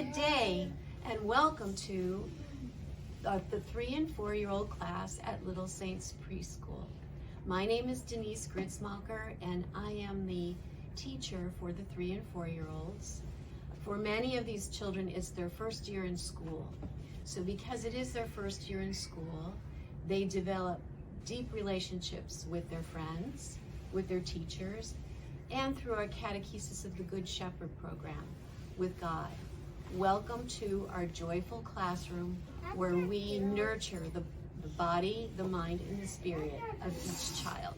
Good day and welcome to the 3 and 4-year-old class at Little Saints Preschool. My name is Denise Gruetzmacher and I am the teacher for the 3 and 4-year-olds. For many of these children, it's their first year in school. So because it is their first year in school, they develop deep relationships with their friends, with their teachers, and through our Catechesis of the Good Shepherd program with God. Welcome to our joyful classroom where we nurture the body, the mind, and the spirit of each child.